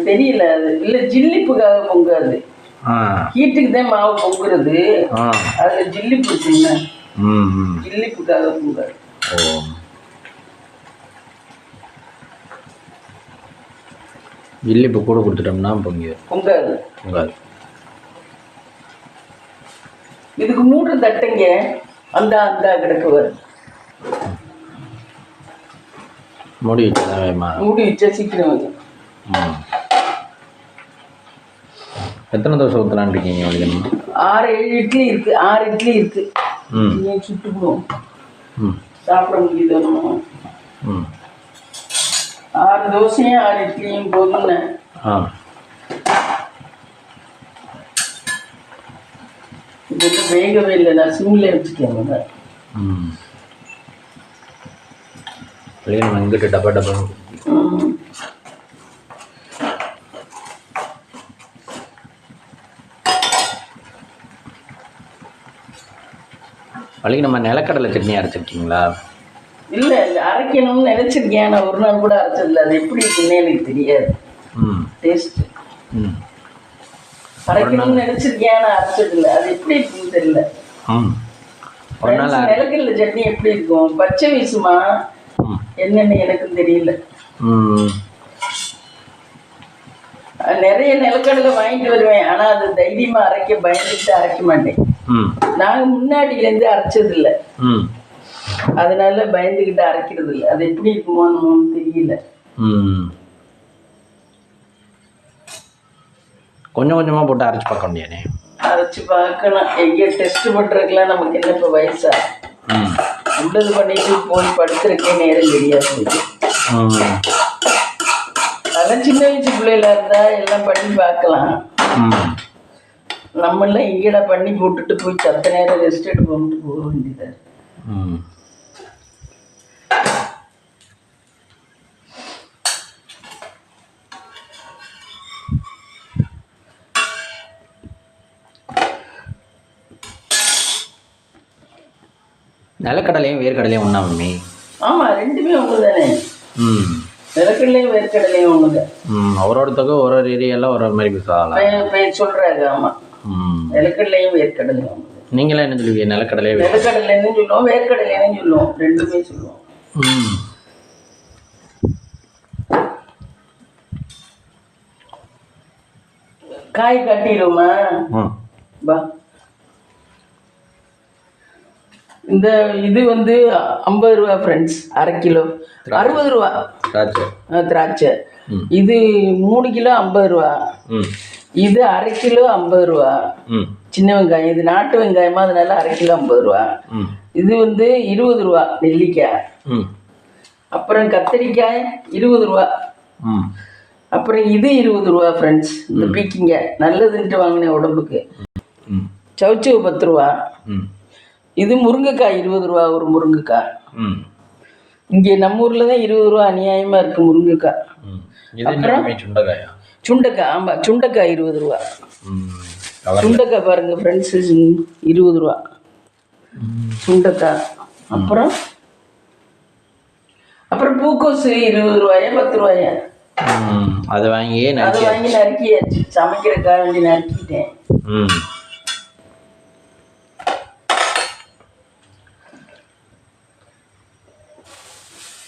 B: தெரியல. அது இல்லை, ஜில்லிப்புக்காக பொங்காது. ஹீட்டுக்கு தான் மாவு பொங்குறது. அதில் ஜில்லிப்பு இருக்குங்க, ஜில்லிப்புக்காக பொங்காது.
A: ஜில்லி இப்போ கூட கொடுத்துட்டோம்னா
B: பொங்காது. இதுக்கு மூன்று தட்டுங்க. அந்த அந்த கிடக்கு வரும்.
A: மூடி வச்சா
B: மூடி வச்சா சீக்கிரம் வரும்.
A: எத்தனை தோசை ஊற்றலான்னு இருக்கீங்க வலிக்கணுமா?
B: 6-7 இட்லி இருக்கு. 6 இட்லி இருக்கு. நீங்கள் சுட்டுக்குவோம். சாப்பிட முடியுது. 6 தோசையும் 6 இட்லியும் போதும்னு. இது வேகவே இல்லை. நான் சிம்மில் வச்சுக்கேன்.
A: எங்கிட்ட டப்பா டப்பா வலிக்கு நம்ம நிலக்கடலை சட்னி அரைச்சிருக்கீங்களா?
B: இல்லை அரைக்கணும்னு நினச்சிருக்கேன். நான் ஒரு நாள் கூட அரைச்சதில்லை. அது எப்படி இருக்குன்னு எனக்கு தெரியாது. டேஸ்ட்டு அரைக்கணும்னு நினச்சிருக்கேன். நான் அரைச்சதில்லை. அது எப்படி இருக்குன்னு தெரியல. நிலக்கடலை சட்னி எப்படி இருக்கும்? பச்சை வீசுமா என்னன்னு எனக்கும் தெரியல. நிறைய நிலக்கடலை வாங்கிட்டு வருவேன். ஆனால் அது தைரியமாக பயந்துட்டு அரைக்க மாட்டேன். நாங்கள் முன்னாடியிலேருந்து அரைச்சதில்லை. அதனால பயந்துக்கிட்டு அரைக்கிறது இல்லை. அது எப்படி இருக்குமோன்னு தெரியல.
A: கொஞ்சம் கொஞ்சமாக போட்டு அரைச்சி பார்க்க முடியாதே.
B: அரைச்சி பார்க்கணும். எங்கேயோ டெஸ்ட் பண்ணுறதுக்கெலாம் நமக்கு என்ன இப்போ வயசா? உள்ளது பண்ணிட்டு போய் படுத்துருக்கே நேரம் தெரியாது. அதெல்லாம் சின்ன வயசு பிள்ளைகளா இருந்தால் எல்லாம் பண்ணி பார்க்கலாம். நம்மளாம் எங்கேடா பண்ணி போட்டுட்டு போய் சத்த நேரம் ரெஸ்ட் எடுத்து கொண்டு போக வேண்டியதாக.
A: நிலக்கடலையும் வேர்க்கடலையும் ஒன்றா மம்மி?
B: ஆமாம், ரெண்டுமே ஒன்று தானே. நிலக்கடலையும் வேர்க்கடலையும் ஒன்று தான்.
A: ஒருத்தருக்கு ஒரு ஏரியாலாம் ஒரு மாதிரி
B: பேசலாம் சொல்கிறாங்க. ஆமாம், நிலக்கடலையும் வேர்க்கடலையும் ஒன்று.
A: நீங்களாம் என்ன சொல்லுவீங்க?
B: நிலக்கடலைன்னு சொல்லுவோம், வேர்க்கடலைன்னு சொல்லுவோம். ரெண்டுமே சொல்லுவோம். காய் காட்டிடுவோமா? பா, இந்த இது வந்து 50 ரூபா ஃப்ரெண்ட்ஸ். அரை கிலோ 60 ரூபா திராட்சை. இது 3 கிலோ 50 ரூபா. இது அரை கிலோ 50 ரூபா. சின்ன வெங்காயம், இது நாட்டு வெங்காயமா, அதனால அரை கிலோ 50 ரூபா. இது வந்து 20 ரூபா நெல்லிக்காய். அப்புறம் கத்திரிக்காய் 20 ரூபா. அப்புறம் இது 20 ரூபா ஃப்ரெண்ட்ஸ். இந்த பீக்கிங்க நல்லதுன்ட்டு வாங்கினேன் உடம்புக்கு. சவுச்சவு 10 ரூபா. இது முருங்கைக்காய் 20 ரூபா ஒரு முருங்கைக்காய். இங்கே நம்ம ஊரில் தான் 20 ரூபா அநியாயமாக இருக்குது முருங்கைக்காய். அப்புறம் சுண்டைக்காய். ஆமாம், சுண்டைக்காய் 20 ரூபா. சுண்டைக்காய் பாருங்கள் ஃப்ரெண்ட்ஸு, 20 ரூபா சுண்டைக்காய். அப்புறம் பூக்கோசு 20 ரூபாயா 10 ரூபாயா?
A: அதை வாங்கி
B: நறுக்கியாச்சு. சமைக்கிறதுக்காக வேண்டி நறுக்கிட்டேன்.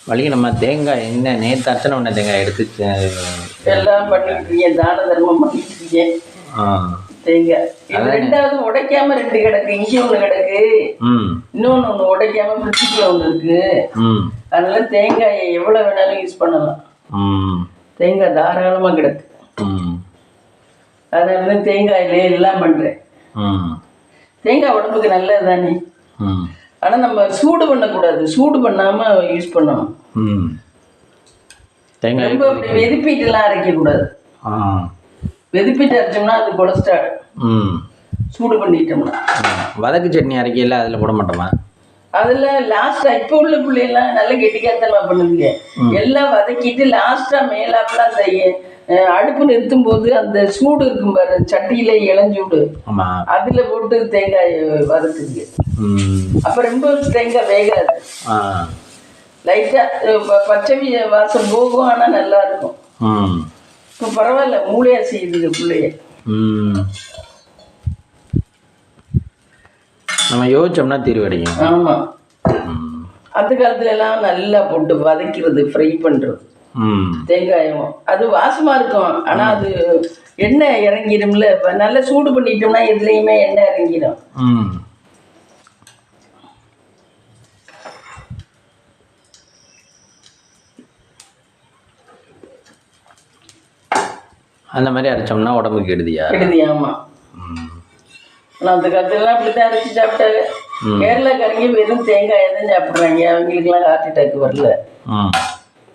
A: வலிக்கு நம்ம தேங்காய் என்ன நேற்று அர்ச்சனை பண்ண தேங்காய் எடுத்து
B: எல்லாம் பண்ணிட்டு இருக்கேன். தான தர்மம் பண்ணிட்டு இருக்கேன். தேங்காய் ரெண்டாவது உடைக்காம 2 கிடக்கு. இங்கே ஒன்று கிடக்கு, இன்னொன்று ஒன்று உடைக்காம ஃப்ரிட்ஜுக்குள்ள ஒன்று இருக்கு. அதனால தேங்காயை எவ்வளோ வேணாலும் யூஸ் பண்ணலாம். தேங்காய் தாராளமாக கிடக்கு. அதனால தேங்காயிலே எல்லாம் பண்ணுறேன். தேங்காய் உடம்புக்கு நல்லது தானே. ஆனால் நம்ம சூடு பண்ணக்கூடாது. சூடு பண்ணாமல் யூஸ் பண்ணணும்.
A: தேங்காய்
B: ரொம்ப அப்படி வெதுப்பிட்டுலாம் அரைக்கக்கூடாது. வெதுப்பிட்டு அரைச்சோம்னா அது கொலஸ்ட்ரால். சூடு பண்ணிட்டோம்னா.
A: வதக்கு சட்னி அரைக்கல அதில் போட மாட்டோமா?
B: அதில் லாஸ்ட்டாக இப்போ உள்ள பிள்ளைலாம் நல்ல கெட்டிக்காத்தலாம் பண்ணுதுங்க. எல்லாம் வதக்கிட்டு லாஸ்ட்டாக மேலாப்பில் அந்த அடுப்பு நிறுத்தும் போது அந்த சூடு இருக்கும் பாரு, சட்டியில இளஞ்சூடு, அதுல போட்டு தேங்காய் வதக்குங்க. அப்ப ரொம்ப தேங்காய் வேகாது. லைட்டா பச்சை வாசம் போகும், ஆனா நல்லா இருக்கும். இப்ப பரவாயில்ல, மூளையா செய்யுது பிள்ளைய.
A: நம்ம யோசிச்சோம்னா தீர்வு கிடைக்கும்.
B: ஆமா, அந்த காலத்துல எல்லாம் நல்லா போட்டு வதக்கிறது, ஃப்ரை பண்றது. தேங்காயும் அது வாசமாக இருக்கும். ஆனால் அது எண்ணெய் இறங்கிடும்ல. இப்போ நல்லா சூடு பண்ணிட்டோம்னா எதுலேயுமே எண்ணெய் இறங்கிடும்.
A: அந்த மாதிரி அரைச்சோம்னா உடம்புக்கு கெடுதியா?
B: ஆமாம். ஆனால் அந்த காலத்துலலாம் அப்படி தான் அரைச்சி சாப்பிட்டாங்க. கேரளாக்காரங்க வெறும் தேங்காயை தான் சாப்பிட்றாங்க. அவங்களுக்குலாம் ஹார்ட் அட்டாக் வரல.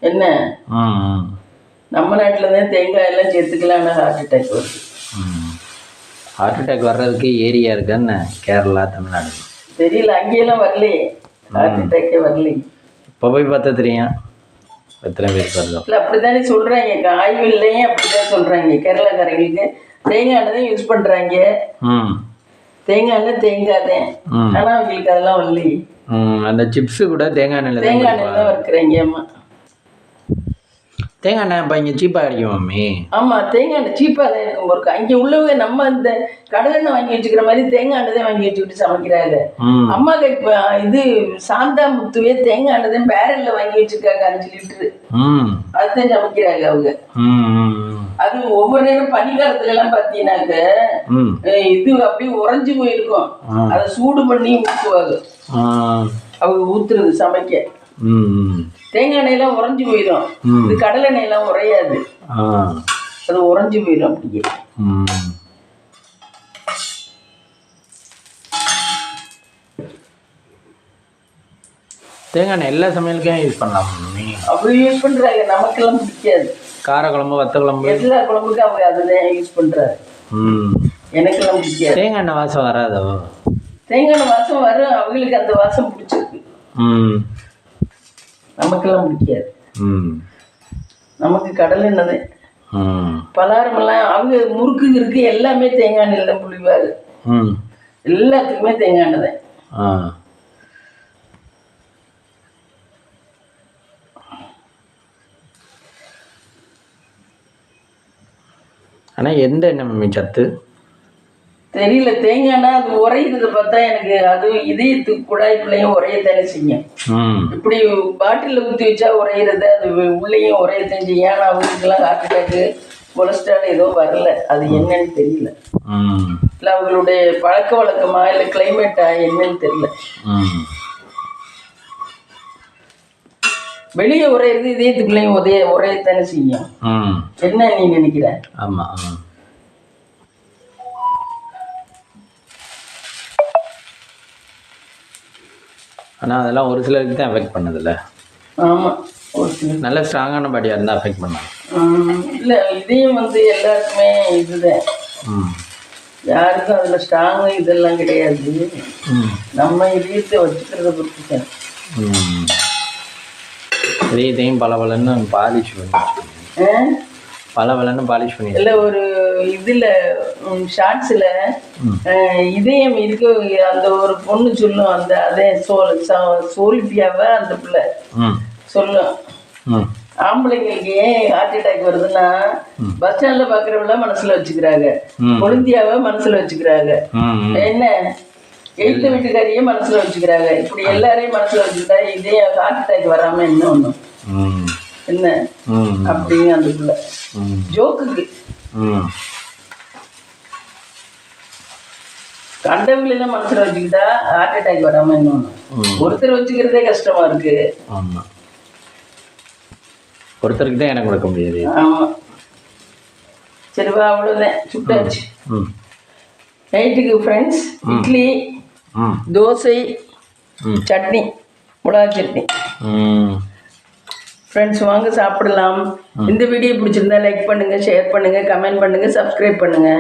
B: என்ன நம்ம நாட்டில் தான் தேங்காயெல்லாம் சேர்த்துக்கலாம், ஆனால் ஹார்ட் அட்டாக் வருது.
A: ஹார்ட் அட்டாக் வர்றதுக்கு ஏரியா இருக்குன்னு கேரளா, தமிழ்நாடு
B: தெரியல. அங்கேயெல்லாம் வரலையே, ஹார்ட் அட்டாக்கே வரலையே.
A: இப்போ போய் பார்த்தா தெரியும் எத்தனை பேருக்கு வருதோ.
B: இல்லை அப்படித்தானே சொல்கிறாங்க. ஆய்வுலையும் அப்படிதான் சொல்கிறாங்க. கேரளாக்காரங்களுக்கு தேங்காய் எண்ணெய் தான் யூஸ் பண்ணுறாங்க. தேங்காய் எண்ணெய் தேங்காய் தான். ஆனால் அவங்களுக்கு அதெல்லாம் வரலையே.
A: அந்த சிப்ஸு கூட தேங்காய் எண்ணெயில்
B: தான் வறுக்கிறாங்க. ஆமாம்,
A: தேங்காய் எண்ணெய் இப்போ இங்கே சீப்பாக கிடைக்கும் மம்மி. ஆமாம்,
B: தேங்காய் எண்ணெய் சீப்பாக தான் இருக்கும் இருக்கு. அங்கே உள்ளவங்க நம்ம இந்த கடலெண்ணெய் வாங்கி வச்சுக்கிற மாதிரி தேங்காய் எண்ணெய் தான் வாங்கி வச்சுக்கிட்டு சமைக்கிறாங்க. அம்மாக்கு இப்போ இது சாந்தா முத்துவே தேங்காய் எண்ணெய் தான் பேரலில் வாங்கி வச்சுருக்காங்க 5 லிட்டரு. அதுதான் சமைக்கிறாங்க அவங்க. அது ஒவ்வொரு நேரம் பனிக்காலத்துல எல்லாம் பார்த்தீங்கன்னாக்க இது அப்படியே உறைஞ்சி போயிருக்கும். அதை சூடு பண்ணி ஊற்றுவாங்க. அவங்க ஊத்துறது சமைக்க. தேங்காய் எண்ணெயெல்லாம் உறைஞ்சி போயிடும். இது கடலை எண்ணெயெல்லாம் உறையாது, அது உறைஞ்சி போயிடும் அப்படியே.
A: தேங்காய் எண்ணெய் எல்லா சமையலுக்கும் யூஸ் பண்ணலாம்.
B: அப்படி யூஸ் பண்ணுறாங்க. நமக்கெல்லாம் பிடிக்காது.
A: காரக்குழம்பு, வத்த குழம்பு,
B: எல்லா குழம்புக்கும் அவங்க அதுதான் யூஸ் பண்ணுறாரு. எனக்கெல்லாம் பிடிக்காது.
A: தேங்காய் எண்ணெய் வாசம் வராதோ?
B: தேங்காய் எண்ணெய் வாசம் வரும். அவங்களுக்கு அந்த வாசம் பிடிச்சிருக்கு. நமக்கெல்லாம் பிடிக்காது. நமக்கு கடல் எண்ணெய். பலகாரமெல்லாம் அவங்க முறுக்கு இருக்கு எல்லாமே தேங்காய் எண்ணெயில் தான் புளிவாரு. எல்லாத்துக்குமே தேங்காய் எண்ணெய் தான்.
A: ஆனால் எந்த எண்ணெய் மம்மி சத்து
B: தெரியல. தேங்காய்னா அது உரையிறத பார்த்தா எனக்கு அது இதயத்துக்கு குழாய்க்குள்ளேயும் உரையத்தானே செய்யும். இப்படி பாட்டிலில் ஊற்றி வச்சா உரையிறது, அது உள்ளேயும் உரையத்தான் செய்யும். ஏன்னா அவங்களுக்குலாம் ஹார்ட் அட்டாக்கு, கொலஸ்ட்ரால் ஏதோ வரல. அது என்னன்னு தெரியல. இல்லை அவங்களுடைய பழக்க வழக்கமா இல்லை கிளைமேட்டா என்னன்னு தெரியல. வெளியே உரையிறது இதயத்துக்குள்ளேயும் உரையத்தானே செய்யும். என்ன நீ நினைக்கிற?
A: ஆமாம். ஆனால் அதெல்லாம் ஒரு சிலருக்கு தான் எஃபெக்ட் பண்ணதில்ல.
B: ஆமாம், ஒரு சிலர்
A: நல்ல ஸ்ட்ராங்கான பாடியாக இருந்தால் எஃபெக்ட் பண்ணலாம்.
B: இல்லை இதயம் எல்லாருக்குமே இதுதான். யாருக்கும் அதில் ஸ்ட்ராங்கு இதெல்லாம் கிடையாது. நம்ம இதயத்தை வச்சுக்கிறத பொறுத்து தான்.
A: இதயத்தையும் பலன்னு பாலிஷ் பண்ணி பலன்னு பாலிஷ் பண்ணி
B: இல்லை ஒரு இதில் ஷார்ட்ஸில் இதயம் இருக்கு. அந்த ஒரு பொண்ணு சொல்லும், அந்த அதே சோல்பியாவை அந்த பிள்ளை சொல்லும், ஆம்பளைங்களுக்கு ஏன் ஹார்ட் அட்டாக் வருதுன்னா பஸ் ஸ்டாண்ட்ல பாக்குறவங்கள மனசுல வச்சுக்கிறாங்க, கொழுந்தியாவை மனசுல வச்சுக்கிறாங்க, என்ன 8th வீட்டுக்காரியே மனசுல வச்சுக்கிறாங்க. இப்படி எல்லாரையும் மனசுல வச்சுக்கிட்டா இதே ஹார்ட் அட்டாக் வராம என்ன ஒண்ணும் என்ன அப்படிங்க அந்த பிள்ளை ஜோக்குக்கு. கண்டவங்களெல்லாம் மனசுல வச்சுக்கிட்டா ஹார்ட் அட்டாக் வராம என்ன ஒண்ணும். ஒருத்தர் வச்சுக்கிறதே கஷ்டமா இருக்கு.
A: ஒருத்தருக்கு தான் எனக்கு கொடுக்க முடியாது.
B: ஆமா, சரிவா, அவ்வளோதான், சுட்டாச்சு. நைட்டுக்கு ஃப்ரெண்ட்ஸ் இட்லி, தோசை, சட்னி, மிளகா சட்னி. ஃப்ரெண்ட்ஸ் வாங்க சாப்பிடலாம். இந்த வீடியோ பிடிச்சிருந்தா லைக் பண்ணுங்க, ஷேர் பண்ணுங்க, கமெண்ட் பண்ணுங்க, சப்ஸ்கிரைப் பண்ணுங்க.